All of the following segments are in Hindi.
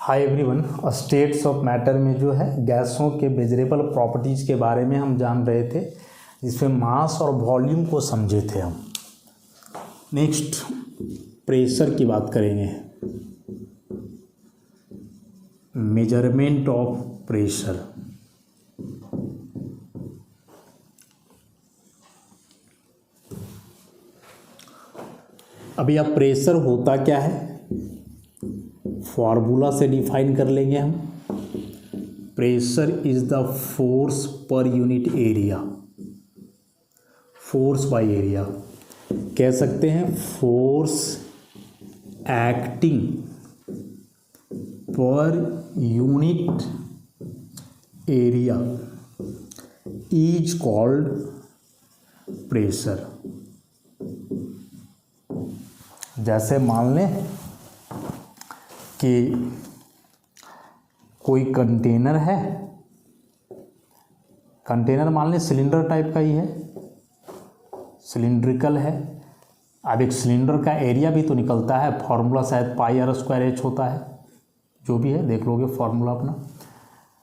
Hi everyone, states of matter में जो है गैसों के मेजरेबल प्रॉपर्टीज़ के बारे में हम जान रहे थे, जिसमें मास और वॉल्यूम को समझे थे हम। नेक्स्ट प्रेशर की बात करेंगे, मेजरमेंट ऑफ प्रेशर। अभी अब प्रेशर होता क्या है, फॉर्मूला से डिफाइन कर लेंगे हम। Pressure is the force per unit area, force by area कह सकते हैं। Force acting per unit area is called pressure. जैसे मान लें कि कोई कंटेनर है, कंटेनर मान लें सिलेंडर टाइप का ही है, सिलिंड्रिकल है। अब एक सिलेंडर का एरिया भी तो निकलता है, फार्मूला शायद πr²h होता है, जो भी है देख लोगे फार्मूला अपना।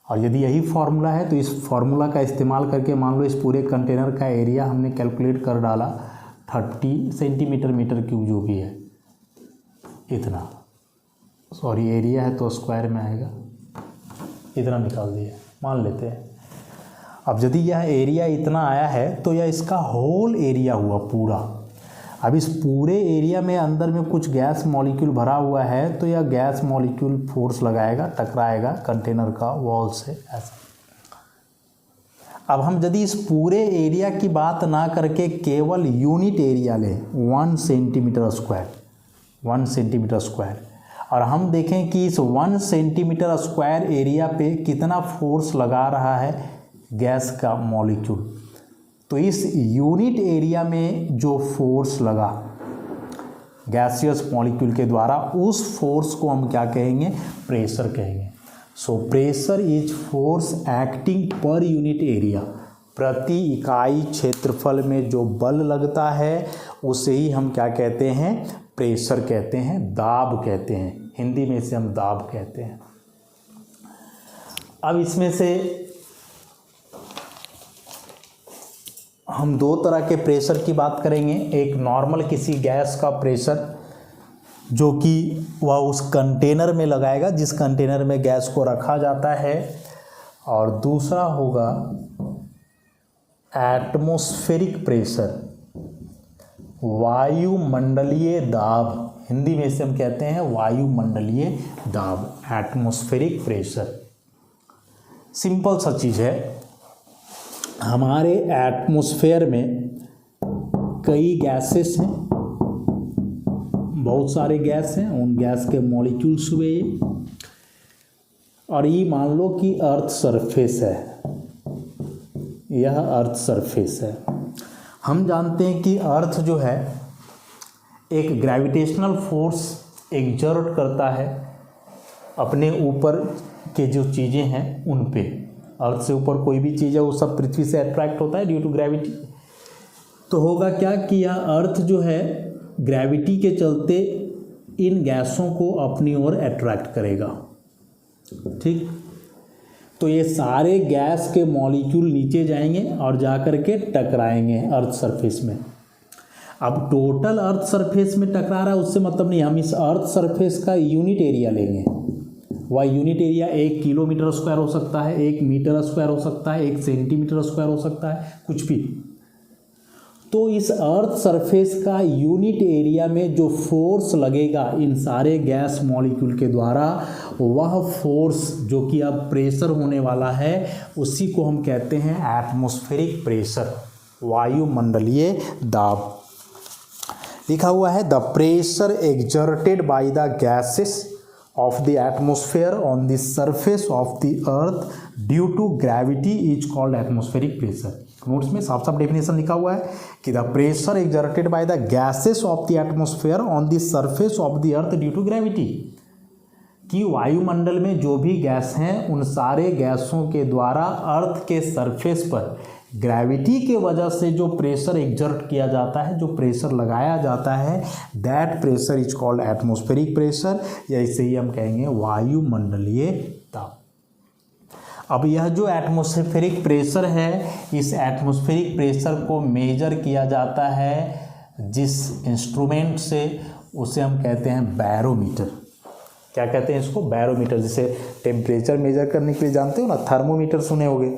और यदि यही फार्मूला है तो इस फार्मूला का इस्तेमाल करके मान लो इस पूरे कंटेनर का एरिया हमने कैलकुलेट कर डाला 30 सेंटीमीटर मीटर क्यूब जो भी है, इतना, सॉरी एरिया है तो स्क्वायर में आएगा, इतना निकाल दिया मान लेते हैं। अब यदि यह एरिया इतना आया है तो यह इसका होल एरिया हुआ पूरा। अब इस पूरे एरिया में अंदर में कुछ गैस मॉलिक्यूल भरा हुआ है तो यह गैस मॉलिक्यूल फोर्स लगाएगा, टकराएगा कंटेनर का वॉल से, ऐसा। अब हम यदि इस पूरे एरिया की बात ना करके केवल यूनिट एरिया लें 1 सेंटीमीटर स्क्वायर, 1 सेंटीमीटर स्क्वायर, और हम देखें कि इस 1 सेंटीमीटर स्क्वायर एरिया पे कितना फोर्स लगा रहा है गैस का मॉलिक्यूल, तो इस यूनिट एरिया में जो फोर्स लगा गैसियस मॉलिक्यूल के द्वारा, उस फोर्स को हम क्या कहेंगे, प्रेशर कहेंगे। So pressure is force acting per unit area, प्रति इकाई क्षेत्रफल में जो बल लगता है उसे ही हम क्या कहते हैं, प्रेशर कहते हैं, दाब कहते हैं, हिंदी में इसे हम दाब कहते हैं। अब इसमें से हम दो तरह के प्रेशर की बात करेंगे। एक नॉर्मल किसी गैस का प्रेशर जो कि वह उस कंटेनर में लगाएगा जिस कंटेनर में गैस को रखा जाता है, और दूसरा होगा एटमॉस्फेरिक प्रेशर, वायुमंडलीय दाब, हिंदी में इसे हम कहते हैं वायुमंडलीय दाब, एटमॉस्फेरिक प्रेशर। सिंपल सा चीज़ है, हमारे एटमॉस्फेयर में कई गैसेस हैं, बहुत सारे गैस हैं, उन गैस के मॉलिक्यूल्स हुए, और ये मान लो कि अर्थ सरफेस है, यह अर्थ सरफेस है। हम जानते हैं कि अर्थ जो है एक ग्रेविटेशनल फोर्स एक्सर्ट करता है अपने ऊपर के जो चीज़ें हैं उन पे। अर्थ से ऊपर कोई भी चीज़ है वो सब पृथ्वी से अट्रैक्ट होता है ड्यू टू ग्रेविटी। तो होगा क्या कि यह अर्थ जो है ग्रेविटी के चलते इन गैसों को अपनी ओर अट्रैक्ट करेगा, ठीक। तो ये सारे गैस के मॉलिक्यूल नीचे जाएंगे और जाकर के टकराएंगे अर्थ सरफेस में। अब टोटल अर्थ सरफेस में टकरा रहा है उससे मतलब नहीं, हम इस अर्थ सरफेस का यूनिट एरिया लेंगे। वह यूनिट एरिया 1 किलोमीटर स्क्वायर हो सकता है, 1 मीटर स्क्वायर हो सकता है, 1 सेंटीमीटर स्क्वायर हो सकता है, कुछ भी। तो इस अर्थ सरफेस का यूनिट एरिया में जो फोर्स लगेगा इन सारे गैस मॉलिक्यूल के द्वारा, वह फोर्स जो कि अब प्रेशर होने वाला है उसी को हम कहते हैं एटमॉस्फेरिक प्रेशर, वायुमंडलीय दाब। लिखा हुआ है the pressure exerted by the gases of the atmosphere on the surface of the earth due to gravity is called atmospheric pressure। Notes में साफ साफ डेफिनेशन लिखा हुआ है कि the pressure exerted by the gases of the atmosphere on the surface of the earth due to gravity, कि वायुमंडल में जो भी गैस हैं उन सारे गैसों के द्वारा अर्थ के सरफेस पर ग्रेविटी के वजह से जो प्रेशर एग्जर्ट किया जाता है, जो प्रेशर लगाया जाता है, that pressure is called atmospheric pressure, या इसे ही हम कहेंगे वायुमंडलीय दाब। अब यह जो एटमॉस्फेरिक प्रेशर है, इस एटमॉस्फेरिक प्रेशर को मेजर किया जाता है जिस इंस्ट्रूमेंट से, उसे हम कहते हैं बैरोमीटर। क्या कहते हैं इसको? बैरोमीटर। जैसे टेम्परेचर मेजर करने के लिए जानते हो ना, थर्मोमीटर सुने होगे,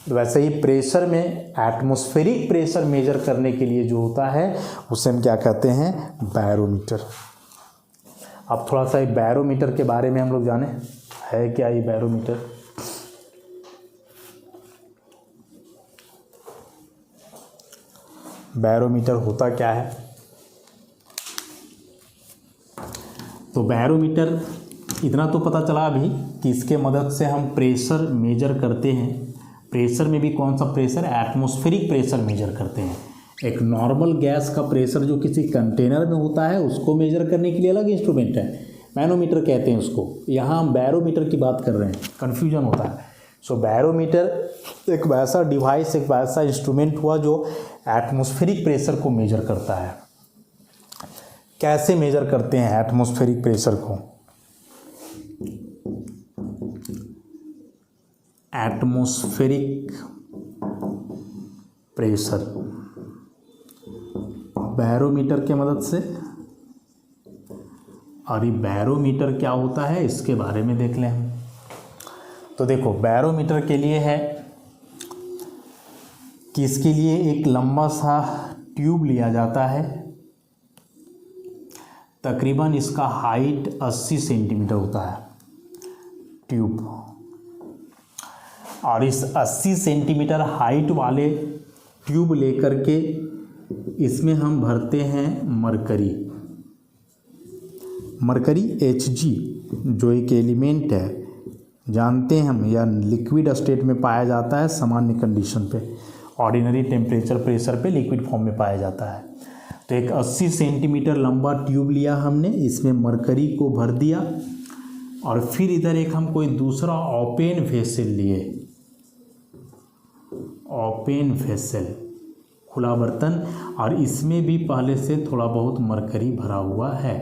वैसे ही प्रेशर में एटमॉस्फेरिक प्रेशर मेजर करने के लिए जो होता है उसे हम क्या कहते हैं? बैरोमीटर। अब थोड़ा सा बैरोमीटर के बारे में हम लोग जाने, है क्या ये बैरोमीटर? बैरोमीटर होता क्या है? तो बैरोमीटर, इतना तो पता चला अभी कि इसके मदद से हम प्रेशर मेजर करते हैं। प्रेशर में भी कौन सा प्रेशर? एटमॉस्फेरिक प्रेशर मेजर करते हैं। एक नॉर्मल गैस का प्रेशर जो किसी कंटेनर में होता है उसको मेजर करने के लिए अलग इंस्ट्रूमेंट है, मैनोमीटर कहते हैं उसको। यहाँ हम बैरोमीटर की बात कर रहे हैं, कन्फ्यूजन होता है। सो बैरोमीटर एक वैसा डिवाइस, एक वैसा इंस्ट्रूमेंट हुआ जो एटमॉस्फेरिक प्रेशर को मेजर करता है। कैसे मेजर करते हैं एटमॉस्फेरिक प्रेशर को? एटमॉस्फेरिक प्रेशर बैरोमीटर के मदद से। और ये बैरोमीटर क्या होता है इसके बारे में देख लें हम। तो देखो, बैरोमीटर के लिए है कि इसके लिए एक लंबा सा ट्यूब लिया जाता है, तकरीबन इसका हाइट 80 सेंटीमीटर होता है ट्यूब। और इस 80 सेंटीमीटर हाइट वाले ट्यूब लेकर के इसमें हम भरते हैं मरकरी। मरकरी Hg जो एक एलिमेंट है, जानते हैं हम, या लिक्विड स्टेट में पाया जाता है सामान्य कंडीशन पे, ऑर्डिनरी टेम्परेचर प्रेशर पे लिक्विड फॉर्म में पाया जाता है। तो एक 80 सेंटीमीटर लंबा ट्यूब लिया हमने, इसमें मरकरी को भर दिया, और फिर इधर एक हम कोई दूसरा ओपन वेसल लिए, ओपन वेसल, खुला बर्तन, और इसमें भी पहले से थोड़ा बहुत मरकरी भरा हुआ है।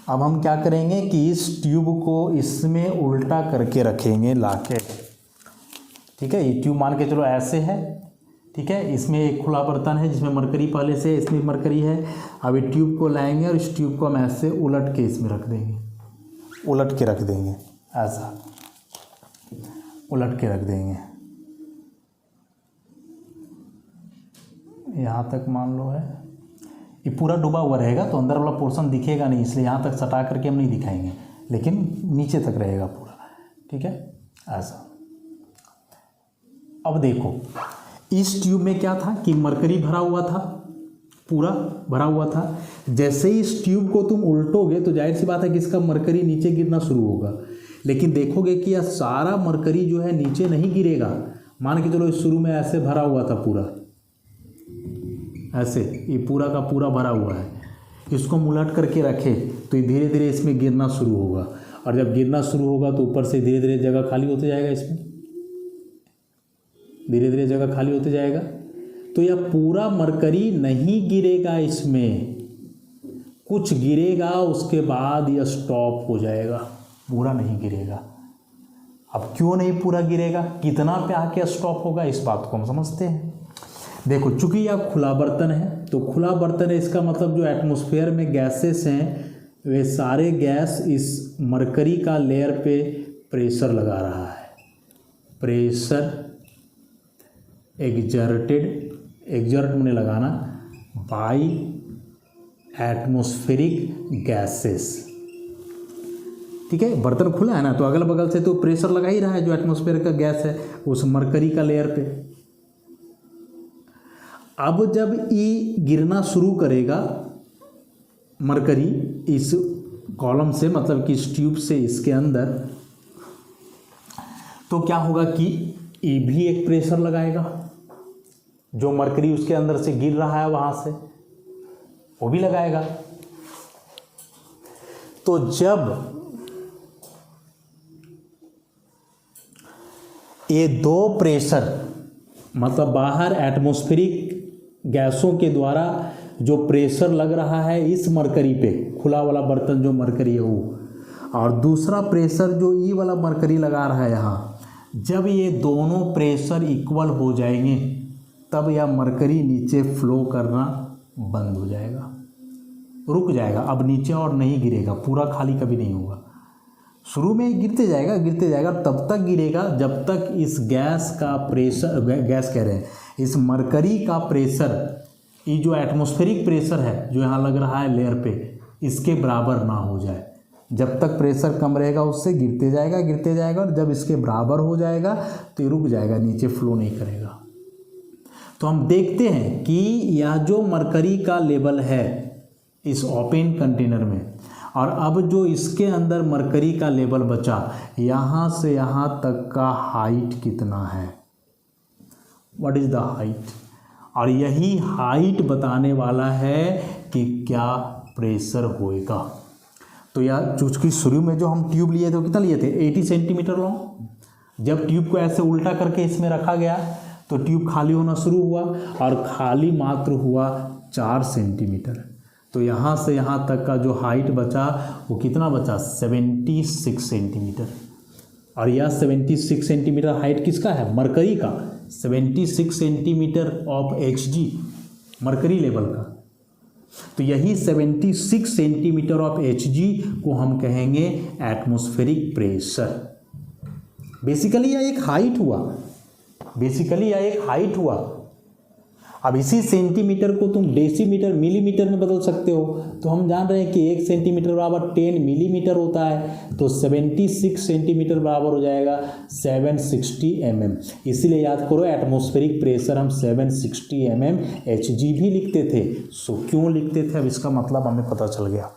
अब हम क्या करेंगे कि इस ट्यूब को इसमें उल्टा करके रखेंगे लाके, ठीक है। ये ट्यूब मान के चलो ऐसे है, ठीक है। इसमें एक खुला बर्तन है जिसमें मरकरी पहले से, इसमें मरकरी है। अब ये ट्यूब को लाएंगे और इस ट्यूब को हम ऐसे उलट के इसमें रख देंगे, उलट के रख देंगे, ऐसा उलट के रख देंगे। यहाँ तक मान लो है, ये पूरा डूबा हुआ रहेगा तो अंदर वाला पोर्शन दिखेगा नहीं, इसलिए यहाँ तक सटा करके हम नहीं दिखाएंगे, लेकिन नीचे तक रहेगा पूरा, ठीक है, ऐसा। अब देखो, इस ट्यूब में क्या था कि मरकरी भरा हुआ था, पूरा भरा हुआ था। जैसे ही इस ट्यूब को तुम उल्टोगे तो जाहिर सी बात है कि इसका मरकरी नीचे गिरना शुरू होगा, लेकिन देखोगे कि यह सारा मरकरी जो है नीचे नहीं गिरेगा। मान के चलो इस शुरू में ऐसे भरा हुआ था पूरा, ऐसे ये पूरा का पूरा भरा हुआ है, इसको हम उलट करके रखे तो ये धीरे धीरे इसमें गिरना शुरू होगा, और जब गिरना शुरू होगा तो ऊपर से धीरे धीरे जगह खाली होते जाएगा, इसमें धीरे धीरे जगह खाली होते जाएगा। तो यह पूरा मरकरी नहीं गिरेगा, इसमें कुछ गिरेगा, उसके बाद यह स्टॉप हो जाएगा, पूरा नहीं गिरेगा। अब क्यों नहीं पूरा गिरेगा, कितना पे आके स्टॉप होगा, इस बात को हम समझते हैं। देखो, चूंकि यह खुला बर्तन है, तो खुला बर्तन है, इसका मतलब जो एटमॉस्फेयर में गैसेस हैं वे सारे गैस इस मरकरी का लेयर पे प्रेशर लगा रहा है। प्रेशर एग्जर्टेड, एग्जर्ट मैंने लगाना, बाई एटमॉस्फेरिक गैसेस, ठीक है। बर्तन खुला है ना, तो अगल बगल से तो प्रेशर लगा ही रहा है जो एटमॉस्फेयर का गैस है उस मरकरी का लेयर पे। अब जब ये गिरना शुरू करेगा मरकरी इस कॉलम से, मतलब कि इस ट्यूब से इसके अंदर, तो क्या होगा कि ये भी एक प्रेशर लगाएगा, जो मरकरी उसके अंदर से गिर रहा है वहां से वो भी लगाएगा। तो जब ये दो प्रेशर मतलब बाहर एटमॉस्फेरिक गैसों के द्वारा जो प्रेशर लग रहा है इस मरकरी पे, खुला वाला बर्तन जो मरकरी है वो, और दूसरा प्रेशर जो ई वाला मरकरी लगा रहा है यहाँ, जब ये दोनों प्रेशर इक्वल हो जाएंगे तब यह मरकरी नीचे फ्लो करना बंद हो जाएगा, रुक जाएगा। अब नीचे और नहीं गिरेगा, पूरा खाली कभी नहीं होगा। शुरू में गिरते जाएगा तब तक गिरेगा जब तक इस गैस का प्रेशर, गैस कह रहे हैं, इस मरकरी का प्रेशर, ये जो एटमॉस्फेरिक प्रेशर है जो यहाँ लग रहा है लेयर पे, इसके बराबर ना हो जाए। जब तक प्रेशर कम रहेगा उससे गिरते जाएगा और जब इसके बराबर हो जाएगा तो ये रुक जाएगा, नीचे फ्लो नहीं करेगा। तो हम देखते हैं कि यह जो मरकरी का लेवल है इस ओपन कंटेनर में, और अब जो इसके अंदर मरकरी का लेवल बचा, यहाँ से यहाँ तक का हाइट कितना है, व्हाट इज़ द हाइट, और यही हाइट बताने वाला है कि क्या प्रेशर होएगा। तो यार चूँकि शुरू में जो हम ट्यूब लिए थे वो कितना लिए थे, 80 सेंटीमीटर लॉन्ग। जब ट्यूब को ऐसे उल्टा करके इसमें रखा गया तो ट्यूब खाली होना शुरू हुआ और खाली मात्र हुआ 4 सेंटीमीटर। तो यहाँ से यहाँ तक का जो हाइट बचा वो कितना बचा, 76 सेंटीमीटर। और यह 76 सेंटीमीटर हाइट किसका है, मरकरी का, 76 centimetre of Hg, mercury level का। तो यही 76 सेंटीमीटर ऑफ Hg को हम कहेंगे एटमॉस्फेरिक प्रेशर। बेसिकली यह एक हाइट हुआ। अब इसी सेंटीमीटर को तुम डेसीमीटर मिलीमीटर में बदल सकते हो। तो हम जान रहे हैं कि 1 सेंटीमीटर बराबर 10 मिलीमीटर होता है, तो 76 सेंटीमीटर बराबर हो जाएगा 760 mm। इसीलिए याद करो एटमॉस्फेरिक प्रेशर हम 760 mm Hg भी लिखते थे। सो क्यों लिखते थे, अब इसका मतलब हमें पता चल गया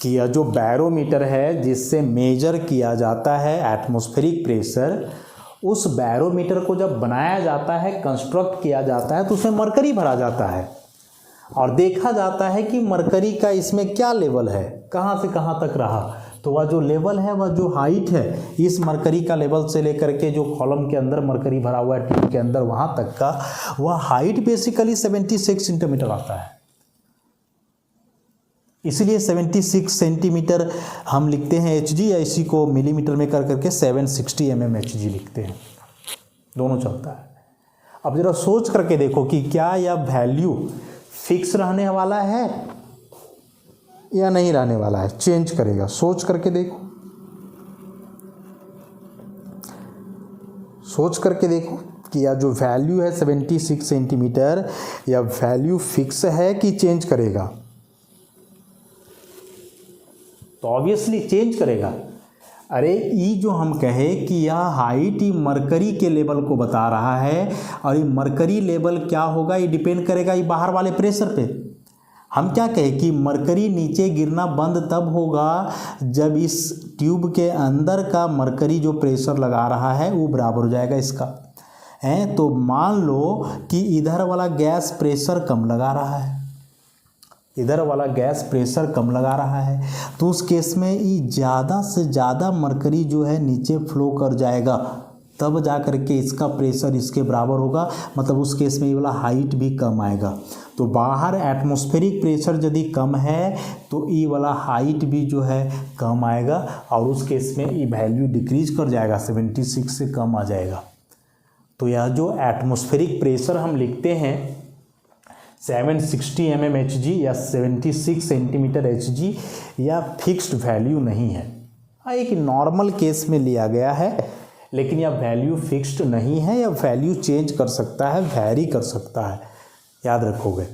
कि यह जो बैरोमीटर है जिससे मेजर किया जाता है एटमॉस्फेरिक प्रेशर, उस बैरोमीटर को जब बनाया जाता है, कंस्ट्रक्ट किया जाता है, तो उसमें मरकरी भरा जाता है और देखा जाता है कि मरकरी का इसमें क्या लेवल है, कहाँ से कहाँ तक रहा। तो वह जो लेवल है, वह जो हाइट है, इस मरकरी का लेवल से लेकर के जो कॉलम के अंदर मरकरी भरा हुआ है ट्यूब के अंदर, वहाँ तक का वह हाइट बेसिकली 76 सेंटीमीटर आता है। इसलिए 76 सेंटीमीटर हम लिखते हैं Hg, या इसी को मिलीमीटर में कर करके 760 mm Hg लिखते हैं, दोनों चलता है। अब जरा सोच करके देखो कि क्या यह वैल्यू फिक्स रहने वाला है या नहीं रहने वाला है, चेंज करेगा। सोच करके देखो कि यह जो वैल्यू है 76 सेंटीमीटर, यह वैल्यू फिक्स है कि चेंज करेगा। तो ऑब्वियसली चेंज करेगा। अरे ई जो हम कहे कि यह हाइट ही मरकरी के लेवल को बता रहा है, और ये मरकरी लेवल क्या होगा, ये डिपेंड करेगा ये बाहर वाले प्रेशर पे। हम क्या कहें कि मरकरी नीचे गिरना बंद तब होगा जब इस ट्यूब के अंदर का मरकरी जो प्रेशर लगा रहा है वो बराबर हो जाएगा इसका है। तो मान लो कि इधर वाला गैस प्रेशर कम लगा रहा है, तो उस केस में ये ज़्यादा से ज़्यादा मरकरी जो है नीचे फ्लो कर जाएगा, तब जा कर के इसका प्रेशर इसके बराबर होगा। मतलब उस केस में ये वाला हाइट भी कम आएगा। तो बाहर एटमॉस्फेरिक प्रेशर यदि कम है तो ये वाला हाइट भी जो है कम आएगा, और उस केस में ये वैल्यू डिक्रीज कर जाएगा, 76 से कम आ जाएगा। तो यह जो एटमॉस्फेरिक प्रेशर हम लिखते हैं 760 mm Hg या 76 सेंटीमीटर Hg, या फिक्स्ड वैल्यू नहीं है। एक नॉर्मल केस में लिया गया है, लेकिन यह वैल्यू फिक्स्ड नहीं है, यह वैल्यू चेंज कर सकता है, वैरी कर सकता है, याद रखोगे।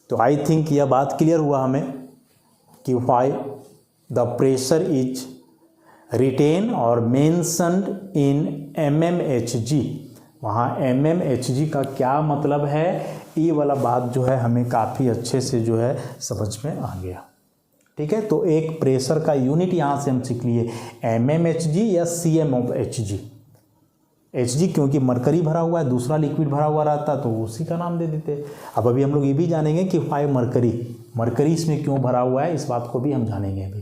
तो आई थिंक यह बात क्लियर हुआ हमें कि why the pressure is written और मेंशन्ड इन mmHg। वहाँ mmHg का क्या मतलब है, ये वाला बात जो है हमें काफ़ी अच्छे से जो है समझ में आ गया। ठीक है, तो एक प्रेशर का यूनिट यहाँ से हम सीख लिए mmHg या cm ऑफ Hg। Hg क्योंकि मरकरी भरा हुआ है, दूसरा लिक्विड भरा हुआ रहता तो उसी का नाम दे देते। अब अभी हम लोग ये भी जानेंगे कि वाई मरकरी इसमें क्यों भरा हुआ है, इस बात को भी हम जानेंगे अभी।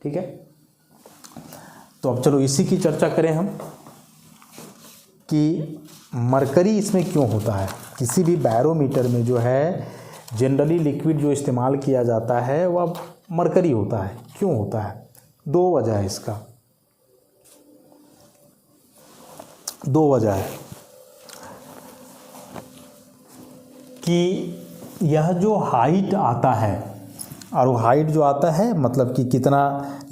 ठीक है, तो अब चलो इसी की चर्चा करें हम कि मरकरी इसमें क्यों होता है। किसी भी बैरोमीटर में जो है जनरली लिक्विड जो इस्तेमाल किया जाता है वह मरकरी होता है। क्यों होता है? दो वजह है इसका, दो वजह है कि यह जो हाइट आता है, और वो हाइट जो आता है मतलब कि कितना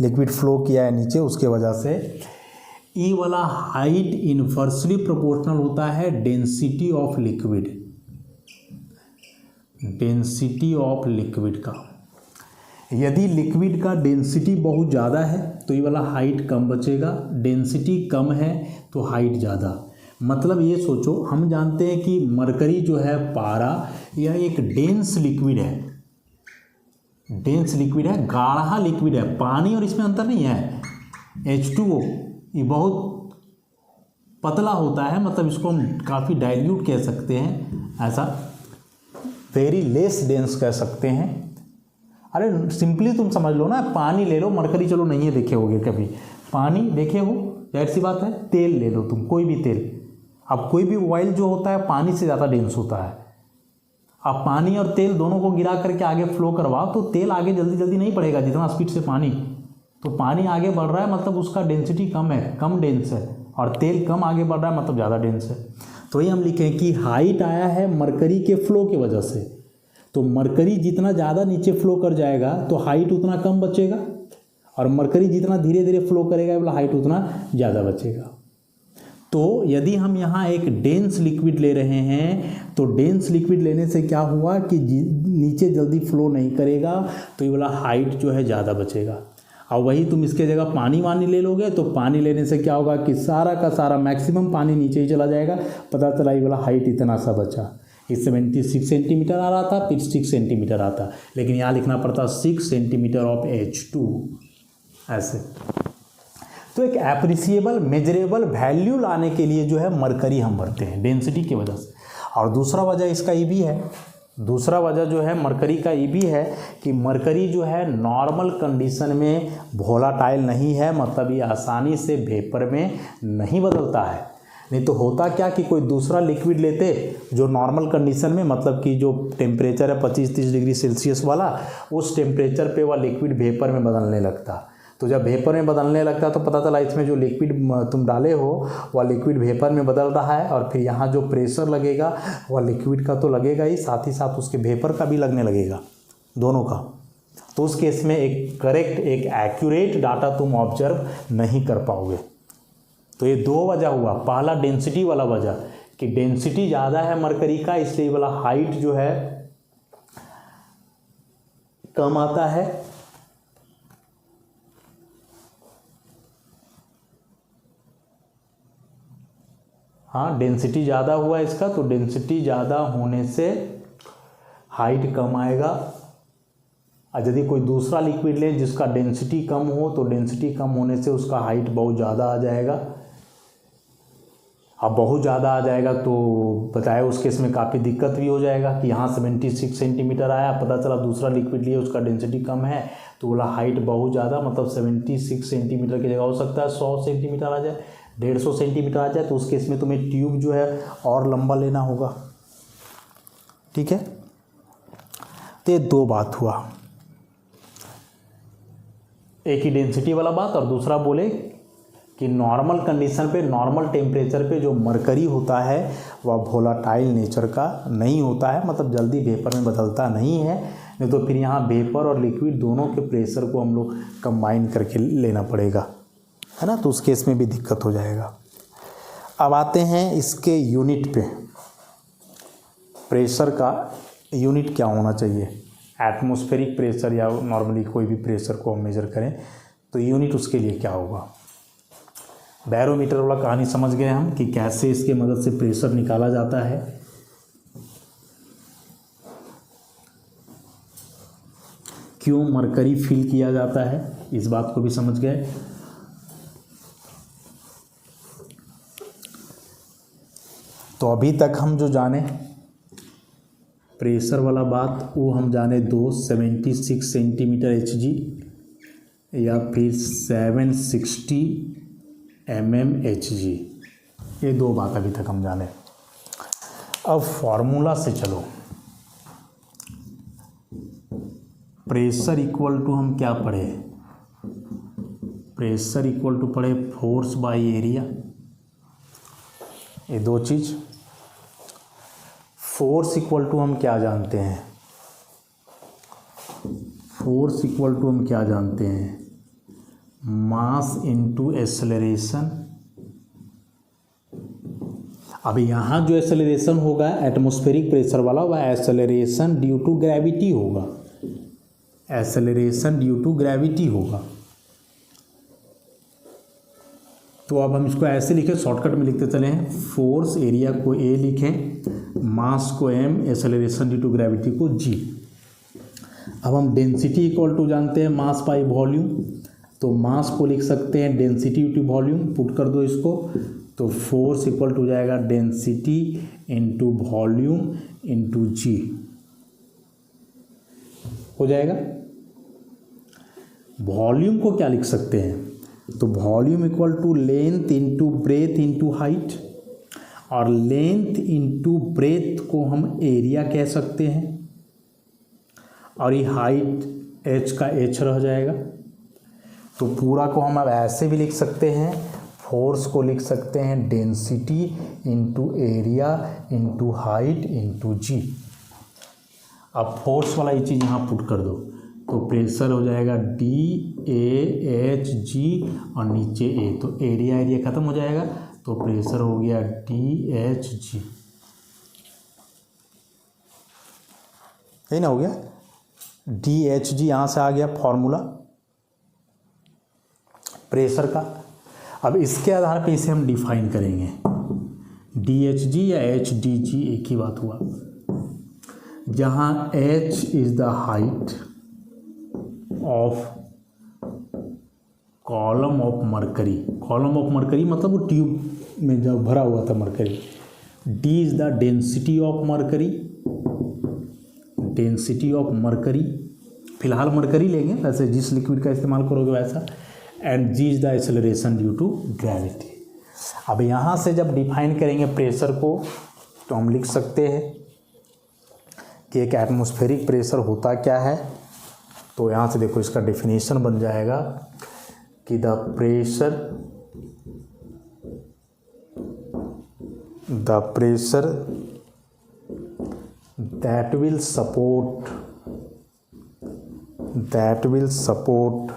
लिक्विड फ्लो किया है नीचे, उसके वजह से ये वाला हाइट इनवर्सली प्रोपोर्शनल होता है density of liquid, density of liquid का। यदि लिक्विड का डेंसिटी बहुत ज़्यादा है तो ये वाला हाइट कम बचेगा, डेंसिटी कम है तो हाइट ज़्यादा। मतलब ये सोचो, हम जानते हैं कि मरकरी जो है पारा, यह एक डेंस लिक्विड है, डेंस लिक्विड है, गाढ़ा लिक्विड है। पानी और इसमें अंतर नहीं है। H2O ये बहुत पतला होता है, मतलब इसको हम काफ़ी डाइल्यूट कह सकते हैं, ऐसा वेरी लेस डेंस कह सकते हैं। अरे सिंपली तुम समझ लो ना, पानी ले लो, मरकरी चलो नहीं है देखे होगे कभी, पानी देखे हो, जाहिर सी बात है। तेल ले लो तुम, कोई भी तेल, अब कोई भी ऑयल जो होता है पानी से ज़्यादा डेंस होता है। अब पानी और तेल दोनों को गिरा करके आगे फ्लो करवाओ तो तेल आगे जल्दी जल्दी नहीं बढ़ेगा जितना स्पीड से पानी। तो पानी आगे बढ़ रहा है मतलब उसका डेंसिटी कम है, कम डेंस है, और तेल कम आगे बढ़ रहा है मतलब ज़्यादा डेंस है। तो ये हम लिखें कि हाइट आया है मरकरी के फ्लो की वजह से। तो मरकरी जितना ज़्यादा नीचे फ्लो कर जाएगा तो हाइट उतना कम बचेगा, और मरकरी जितना धीरे धीरे फ्लो करेगा वाला हाइट उतना ज़्यादा बचेगा। तो यदि हम यहाँ एक डेंस लिक्विड ले रहे हैं तो डेंस लिक्विड लेने से क्या हुआ कि नीचे जल्दी फ्लो नहीं करेगा, तो ये वाला हाइट जो है ज़्यादा बचेगा। और वही तुम इसके जगह पानी वानी ले लोगे तो पानी लेने से क्या होगा कि सारा का सारा मैक्सिमम पानी नीचे ही चला जाएगा। पता चला ये वाला हाइट इतना सा बचा, ये 76 सेंटीमीटर आ रहा था, फिर 6 सेंटीमीटर आता, लेकिन यहाँ लिखना पड़ता 6 सेंटीमीटर ऑफ H2 ऐसे। तो एक एप्रिसिएबल मेजरेबल वैल्यू लाने के लिए जो है मरकरी हम भरते हैं डेंसिटी की वजह से। और दूसरा वजह इसका ये भी है, दूसरा वजह जो है मरकरी का ये भी है कि मरकरी जो है नॉर्मल कंडीशन में वोलाटाइल नहीं है, मतलब ये आसानी से वेपर में नहीं बदलता है। नहीं तो होता क्या कि कोई दूसरा लिक्विड लेते जो नॉर्मल कंडीशन में, मतलब कि जो टेम्परेचर है 25-30 डिग्री सेल्सियस वाला, उस टेम्परेचर पे वह लिक्विड वेपर में बदलने लगता। तो जब वेपर में बदलने लगता तो पता चला इसमें जो लिक्विड तुम डाले हो वह लिक्विड वेपर में बदल रहा है, और फिर यहाँ जो प्रेशर लगेगा वह लिक्विड का तो लगेगा ही, साथ ही साथ उसके वेपर का भी लगने लगेगा, दोनों का। तो उस केस में एक करेक्ट, एक एक्यूरेट डाटा तुम ऑब्जर्व नहीं कर पाओगे। तो ये दो वजह हुआ। पहला डेंसिटी वाला वजह कि डेंसिटी ज़्यादा है मरकरी का, इसलिए वाला हाइट जो है कम आता है। हाँ, डेंसिटी ज़्यादा हुआ इसका, तो डेंसिटी ज़्यादा होने से हाइट कम आएगा। और यदि कोई दूसरा लिक्विड लें जिसका डेंसिटी कम हो तो डेंसिटी कम होने से उसका हाइट बहुत ज़्यादा आ जाएगा। अब बहुत ज़्यादा आ जाएगा तो बताया उस केस में काफ़ी दिक्कत भी हो जाएगा कि यहाँ 76 सेंटीमीटर आया, पता चला दूसरा लिक्विड लिए उसका डेंसिटी कम है तो बोला हाइट बहुत ज़्यादा, मतलब 76 सेंटीमीटर की जगह हो सकता है 100 सेंटीमीटर आ जाए, 150 सेंटीमीटर आ जाए। तो उस केस में तुम्हें ट्यूब जो है और लंबा लेना होगा। ठीक है, तो ये दो बात हुआ, एक ही डेंसिटी वाला बात, और दूसरा बोले कि नॉर्मल कंडीशन पे, नॉर्मल टेम्परेचर पे जो मरकरी होता है वह वोलाटाइल नेचर का नहीं होता है, मतलब जल्दी वेपर में बदलता नहीं है। नहीं तो फिर यहाँ वेपर और लिक्विड दोनों के प्रेशर को हम लोग कंबाइन करके लेना पड़ेगा, है ना, तो उस केस में भी दिक्कत हो जाएगा। अब आते हैं इसके यूनिट पे। प्रेशर का यूनिट क्या होना चाहिए? एटमॉस्फेरिक प्रेशर या नॉर्मली कोई भी प्रेशर को हम मेजर करें तो यूनिट उसके लिए क्या होगा? बैरोमीटर वाला कहानी समझ गए हम कि कैसे इसके मदद से प्रेशर निकाला जाता है। क्यों मरकरी फिल किया जाता है, इस बात को भी समझ गए। तो अभी तक हम जो जाने प्रेशर वाला बात, वो हम जाने 76 सेंटीमीटर Hg या फिर 760 mmHg। ये दो बात अभी तक हम जाने। अब फॉर्मूला से चलो। प्रेशर इक्वल टू हम क्या पढ़े, प्रेशर इक्वल टू पढ़े फोर्स बाय एरिया, ये दो चीज। फोर्स इक्वल टू हम क्या जानते हैं, फोर्स इक्वल टू हम क्या जानते हैं, मास इनटू एक्सेलरेशन। अब यहाँ जो एक्सेलरेशन होगा एटमॉस्फेरिक प्रेशर वाला, वह एक्सेलरेशन ड्यू टू ग्रेविटी होगा, एक्सेलरेशन ड्यू टू ग्रेविटी होगा। तो अब हम इसको ऐसे लिखें, शॉर्टकट में लिखते चले हैं, फोर्स एरिया को ए लिखें, मास को m, acceleration due to gravity को g। अब हम डेंसिटी इक्वल टू जानते हैं मास बाई वॉल्यूम, तो मास को लिख सकते हैं डेंसिटी टू वॉल्यूम, पुट कर दो इसको, तो फोर्स इक्वल टू जाएगा density into volume into G हो जाएगा। वॉल्यूम को क्या लिख सकते हैं, तो volume equal to length into breadth into height, और लेंथ इंटू ब्रेथ को हम एरिया कह सकते हैं, और ये हाइट h का h रह जाएगा। तो पूरा को हम अब ऐसे भी लिख सकते हैं, फोर्स को लिख सकते हैं density into area into height into g. अब फोर्स वाला ये चीज़ यहाँ पुट कर दो, तो प्रेशर हो जाएगा DAHG और नीचे A, तो एरिया एरिया ख़त्म हो जाएगा, तो प्रेशर हो गया DHG। यही ना हो गया, DHG यहाँ से आ गया फॉर्मूला प्रेशर का। अब इसके आधार पे इसे हम डिफाइन करेंगे, DHG या HDG एक ही बात हुआ, जहाँ H is the height of column of mercury, column of mercury मतलब वो ट्यूब में जब भरा हुआ था mercury. D is the density of mercury, density of mercury, फिलहाल मरकरी लेंगे, वैसे जिस लिक्विड का इस्तेमाल करोगे वैसा, and G is the acceleration due to gravity. अब यहाँ से जब डिफाइन करेंगे प्रेशर को, तो हम लिख सकते हैं कि एक एटमॉस्फेरिक प्रेशर होता क्या है। तो यहाँ से देखो इसका डेफिनेशन बन जाएगा कि the pressure that will support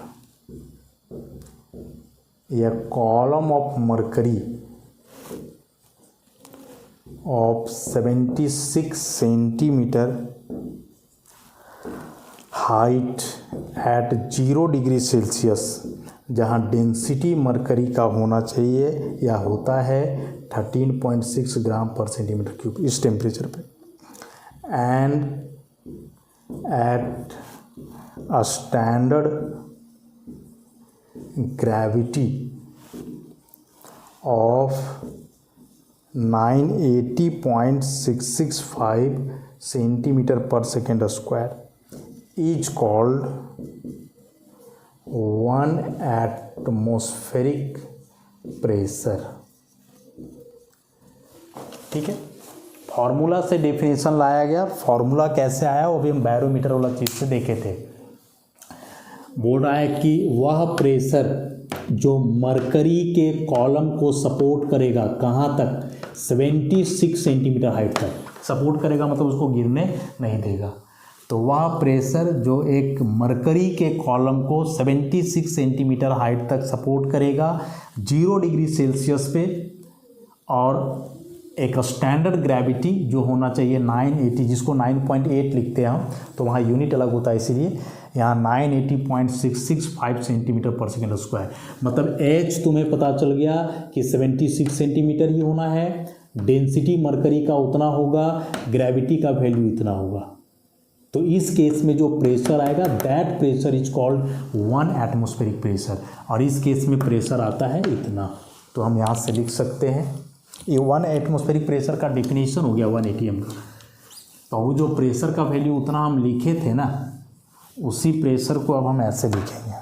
a column of mercury of 76 centimeter height at 0 degree Celsius, जहाँ डेंसिटी मरकरी का होना चाहिए या होता है 13.6 ग्राम पर सेंटीमीटर क्यूब इस टेम्परेचर पे, and at a standard gravity of 980.665 centimeter per second square is called 1 atmospheric pressure। ठीक है, फॉर्मूला से डेफिनेशन लाया गया। फॉर्मूला कैसे आया वो भी हम बैरोमीटर वाला चीज़ से देखे थे। बोल रहा है कि वह प्रेशर जो मरकरी के कॉलम को सपोर्ट करेगा, कहाँ तक, 76 सेंटीमीटर हाइट तक सपोर्ट करेगा, मतलब उसको गिरने नहीं देगा। तो वह प्रेशर जो एक मरकरी के कॉलम को 76 सेंटीमीटर हाइट तक सपोर्ट करेगा 0 डिग्री सेल्सियस पे, और एक स्टैंडर्ड ग्रेविटी जो होना चाहिए 980, जिसको 9.8 लिखते हैं हम, तो वहाँ यूनिट अलग होता है, इसीलिए यहाँ 980.665 सेंटीमीटर पर सेकेंड स्क्वायर। मतलब H तुम्हें पता चल गया कि 76 सेंटीमीटर ही होना है, डेंसिटी मरकरी का उतना होगा, ग्रेविटी का वैल्यू इतना होगा। तो इस केस में जो प्रेशर आएगा that pressure is called 1 atmospheric pressure, और इस केस में प्रेशर आता है इतना। तो हम यहाँ से लिख सकते हैं, ये 1 एटमॉस्फेरिक प्रेशर का डेफिनेशन हो गया 1 atm का। तो वो जो प्रेशर का वैल्यू उतना हम लिखे थे ना, उसी प्रेशर को अब हम ऐसे लिखेंगे।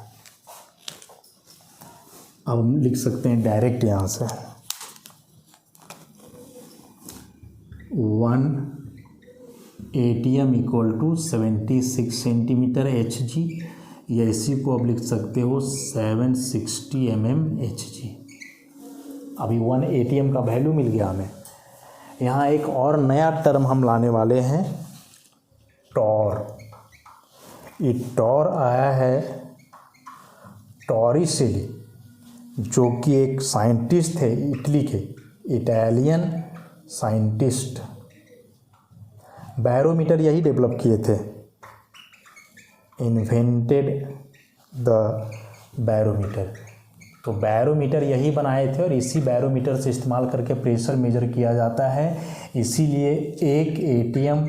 अब हम लिख सकते हैं डायरेक्ट यहाँ से 1 ATM equal to 76 centimetre HG, या इसी को आप लिख सकते हो 760 HG। अभी 1 ATM का वैल्यू मिल गया हमें। यहाँ एक और नया टर्म हम लाने वाले हैं, टॉर। ये टॉर आया है टॉरिसेली, जो कि एक साइंटिस्ट थे इटली के, इटालियन साइंटिस्ट। बैरोमीटर यही डेवलप किए थे, इन्वेंटेड द बैरोमीटर। तो बैरोमीटर यही बनाए थे और इसी बैरोमीटर से इस्तेमाल करके प्रेशर मेजर किया जाता है। इसीलिए एक ATM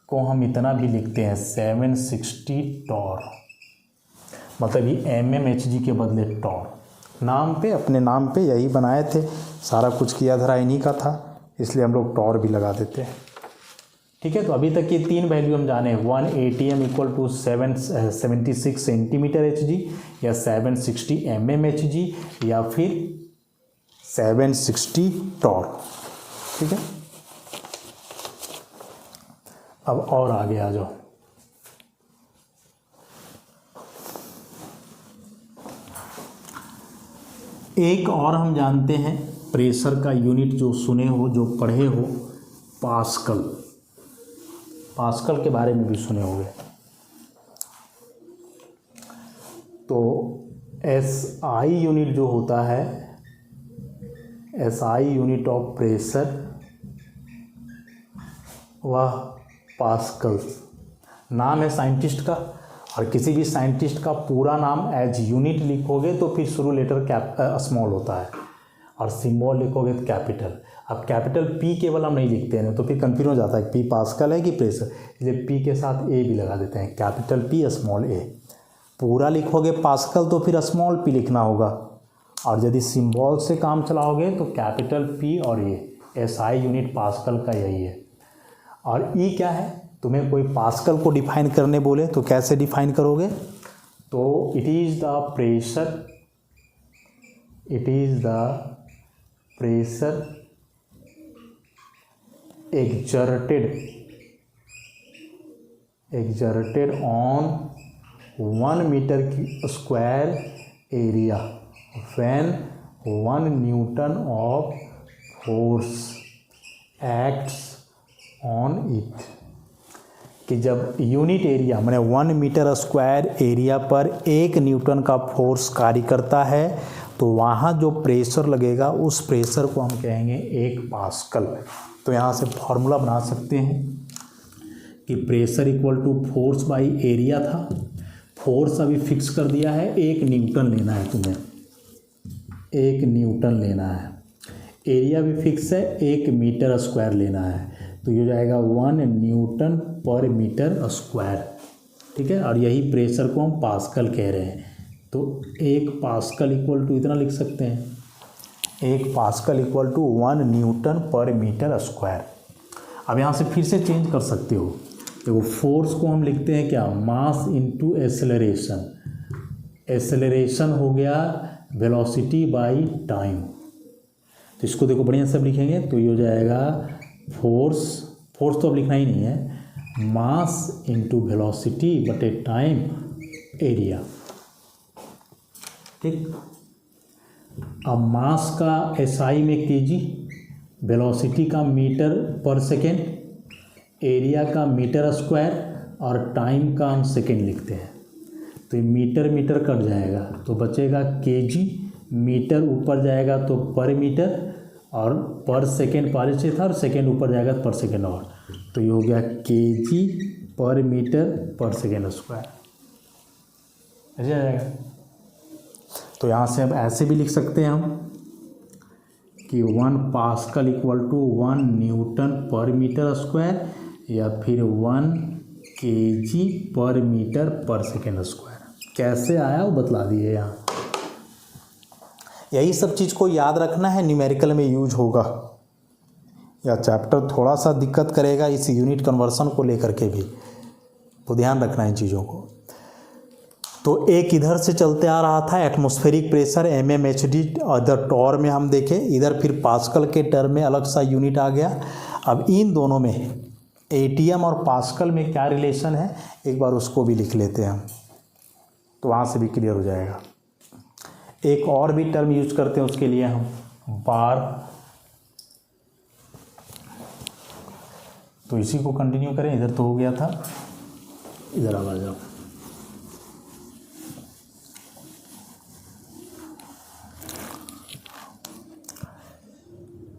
को हम इतना भी लिखते हैं 760 टॉर, मतलब ये mmHg के बदले टॉर। नाम पे, अपने नाम पे यही बनाए थे, सारा कुछ किया धरा इन्हीं का था, इसलिए हम लोग टॉर भी लगा देते हैं। ठीक है, तो अभी तक ये 3 वैल्यू हम जाने, 1 ATM equal to 76 centimetre HG, या 760 mmHg, या फिर 760 टॉर। ठीक है, अब और आगे आ जाओ। एक और हम जानते हैं प्रेशर का यूनिट, जो सुने हो, जो पढ़े हो, पास्कल। पास्कल के बारे में भी सुने होंगे। तो SI यूनिट जो होता है, SI यूनिट ऑफ प्रेशर, वह पास्कल नाम है साइंटिस्ट का। और किसी भी साइंटिस्ट का पूरा नाम एज यूनिट लिखोगे तो फिर शुरू लेटर स्मॉल होता है, और सिंबल लिखोगे तो कैपिटल। अब कैपिटल P केवल हम नहीं लिखते हैं, तो फिर कंफ्यूज हो जाता है कि P पास्कल है कि प्रेशर, इसलिए P के साथ A भी लगा देते हैं, कैपिटल P स्मॉल a। पूरा लिखोगे पास्कल तो फिर स्मॉल p लिखना होगा, और यदि सिंबल से काम चलाओगे तो कैपिटल P और A। SI यूनिट पास्कल का यही है। और E क्या है, तुम्हें कोई पास्कल को डिफाइन करने बोले तो कैसे डिफाइन करोगे? तो it is the pressure exerted on 1 meter square area when 1 Newton of force acts on it। कि जब यूनिट एरिया माने 1 मीटर स्क्वायर एरिया पर 1 न्यूटन का फोर्स कार्य करता है, तो वहाँ जो प्रेशर लगेगा उस प्रेशर को हम कहेंगे 1 पास्कल। तो यहाँ से फॉर्मूला बना सकते हैं कि pressure equal to force by area था। फोर्स अभी फिक्स कर दिया है, 1 न्यूटन लेना है तुम्हें, 1 न्यूटन लेना है। एरिया भी फिक्स है, 1 मीटर स्क्वायर लेना है, तो ये जाएगा 1 न्यूटन पर मीटर स्क्वायर। ठीक है, और यही प्रेशर को हम पास्कल कह रहे हैं। तो 1 पास्कल इक्वल टू इतना लिख सकते हैं, 1 पास्कल इक्वल टू 1 न्यूटन पर मीटर स्क्वायर। अब यहाँ से फिर से चेंज कर सकते हो। देखो, फोर्स को हम लिखते हैं क्या, मास इनटू एक्सेलरेशन। एक्सेलरेशन हो गया वेलोसिटी बाई टाइम। तो इसको देखो बढ़िया से लिखेंगे तो ये हो जाएगा फोर्स तो अब लिखना ही नहीं है, मास इनटू वेलोसिटी बटे टाइम एरिया। ठीक, अब मास का SI में kg, वेलोसिटी का मीटर पर सेकेंड, एरिया का मीटर स्क्वायर, और टाइम का हम सेकेंड लिखते हैं। तो ये मीटर मीटर कट जाएगा तो बचेगा kg, मीटर ऊपर जाएगा तो पर मीटर, और पर सेकेंड पहले से था और सेकेंड ऊपर जाएगा पर सेकेंड, और तो ये हो गया kg पर मीटर पर सेकेंड स्क्वायर। ऐसे आ जाएगा। तो यहाँ से अब ऐसे भी लिख सकते हैं हम कि 1 पास्कल इक्वल टू 1 न्यूटन पर मीटर स्क्वायर, या फिर 1 kg पर मीटर पर सेकेंड स्क्वायर। कैसे आया वो बतला दिए यहाँ। यही सब चीज़ को याद रखना है, न्यूमेरिकल में यूज होगा। या चैप्टर थोड़ा सा दिक्कत करेगा इस यूनिट कन्वर्सन को लेकर के भी, तो ध्यान रखना है इन चीज़ों को। तो एक इधर से चलते आ रहा था एटमॉस्फेरिक प्रेशर mmHg, इधर टॉर में हम देखें, इधर फिर पास्कल के टर्म में अलग सा यूनिट आ गया। अब इन दोनों में एटीएम और पास्कल में क्या रिलेशन है एक बार उसको भी लिख लेते हैं हम, तो वहाँ से भी क्लियर हो जाएगा। एक और भी टर्म यूज करते हैं उसके लिए हम बार, तो इसी को कंटिन्यू करें। इधर तो हो गया था, इधर आ जाओ।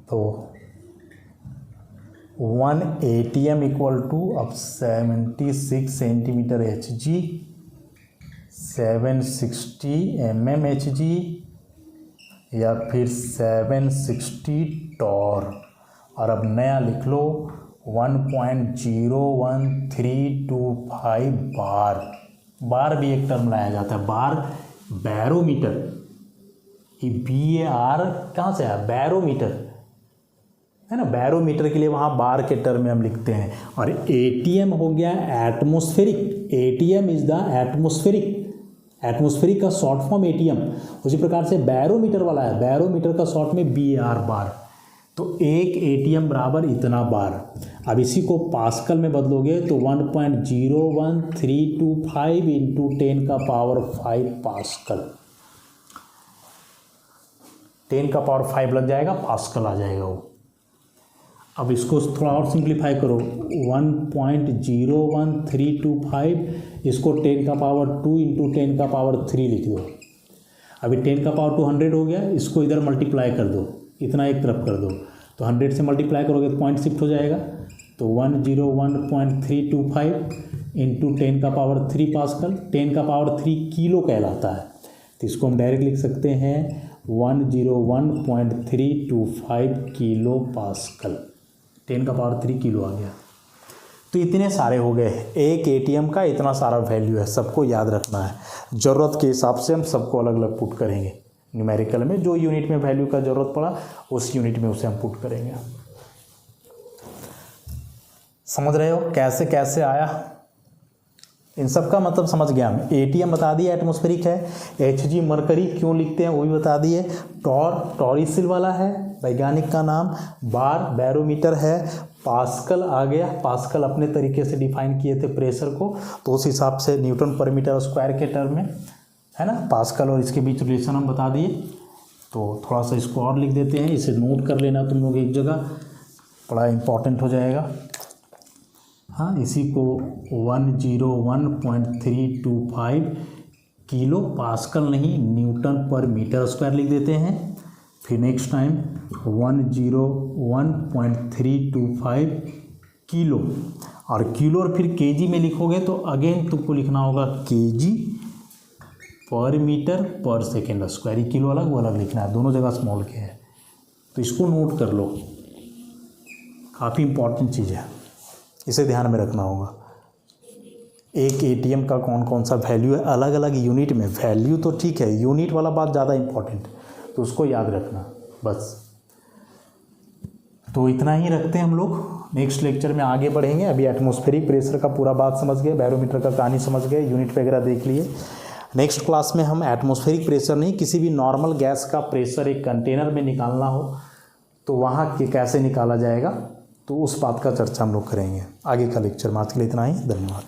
तो 1 ATM इक्वल टू अब 76 सेंटीमीटर Hg, 760 mmHg या फिर 760 टॉर। और अब नया लिख लो 1.01325 बार। बार भी एक टर्म लाया जाता है, बार बैरोमीटर, ये BAR कहाँ से आया, बैरोमीटर है ना, बैरोमीटर के लिए वहाँ बार के टर्म में हम लिखते हैं। और ATM हो गया atmospheric, ATM is the atmospheric, atmospheric का शॉर्ट फॉर्म ATM। उसी प्रकार से बैरोमीटर वाला है, बैरोमीटर का शॉर्ट में BAR बार। तो एक ATM बराबर इतना बार। अब इसी को पास्कल में बदलोगे तो 1.01325 इंटू 10 का पावर 5 पास्कल, 10 का पावर 5 लग जाएगा, पास्कल आ जाएगा वो। अब इसको थोड़ा और सिंप्लीफाई करो, 1.01325 इसको 10 का पावर 2 इंटू 10 का पावर 3 लिख दो। अभी 10 का पावर 2 100 हो गया, इसको इधर मल्टीप्लाई कर दो, इतना एक तरफ कर दो, तो 100 से मल्टीप्लाई करोगे तो पॉइंट शिफ्ट हो जाएगा। तो 101.325 इंटू 10 का पावर 3 पास्कल, 10 का पावर 3 किलो कहलाता है, तो इसको हम डायरेक्ट लिख सकते हैं 101.325 किलो पास्कल, 10 का पावर 3 किलो आ गया। तो इतने सारे हो गए, एक ATM का इतना सारा वैल्यू है, सबको याद रखना है। ज़रूरत के हिसाब से हम सबको अलग अलग पुट करेंगे, न्यूमेरिकल में जो यूनिट में वैल्यू का ज़रूरत पड़ा उस यूनिट में उसे हम पुट करेंगे। समझ रहे हो कैसे कैसे आया, इन सब का मतलब समझ गया हम। ATM बता दिया एटमॉस्फेरिक है, Hg मरकरी क्यों लिखते हैं वो भी बता दिए, टॉर टॉरिसिल वाला है वैज्ञानिक का नाम, बार बैरोमीटर है, पास्कल आ गया, पास्कल अपने तरीके से डिफाइन किए थे प्रेशर को, तो उस हिसाब से न्यूटन पर मीटर स्क्वायर के टर्म में है ना, पास्कल और इसके बीच रिलेशन हम बता दिए। तो थोड़ा सा इसको और लिख देते हैं, इसे नोट कर लेना तुम लोग एक जगह, बड़ा इम्पॉर्टेंट हो जाएगा। हाँ, इसी को 101.325 किलो पास्कल नहीं न्यूटन पर मीटर स्क्वायर लिख देते हैं। फिर नेक्स्ट टाइम 101.325 किलो, और किलो और फिर केजी में लिखोगे तो अगेन तुमको लिखना होगा केजी पर मीटर पर सेकेंड स्क्वायर, किलो अलग वो अलग लिखना है, दोनों जगह स्मॉल के है, तो इसको नोट कर लो, काफ़ी इंपॉर्टेंट चीज़ है, इसे ध्यान में रखना होगा। एक ATM का कौन कौन सा वैल्यू है, अलग अलग यूनिट में वैल्यू तो ठीक है, यूनिट वाला बात ज़्यादा इंपॉर्टेंट, तो उसको याद रखना बस। तो इतना ही रखते हैं हम लोग, नेक्स्ट लेक्चर में आगे बढ़ेंगे। अभी एटमॉस्फेरिक प्रेशर का पूरा बात समझ गए, बैरोमीटर का कहानी समझ गए, यूनिट वगैरह देख लिए। नेक्स्ट क्लास में हम एटमॉस्फेरिक प्रेशर नहीं, किसी भी नॉर्मल गैस का प्रेशर एक कंटेनर में निकालना हो तो वहाँ के कैसे निकाला जाएगा, तो उस बात का चर्चा हम लोग करेंगे आगे का लेक्चर में। आज के लिए इतना ही, धन्यवाद।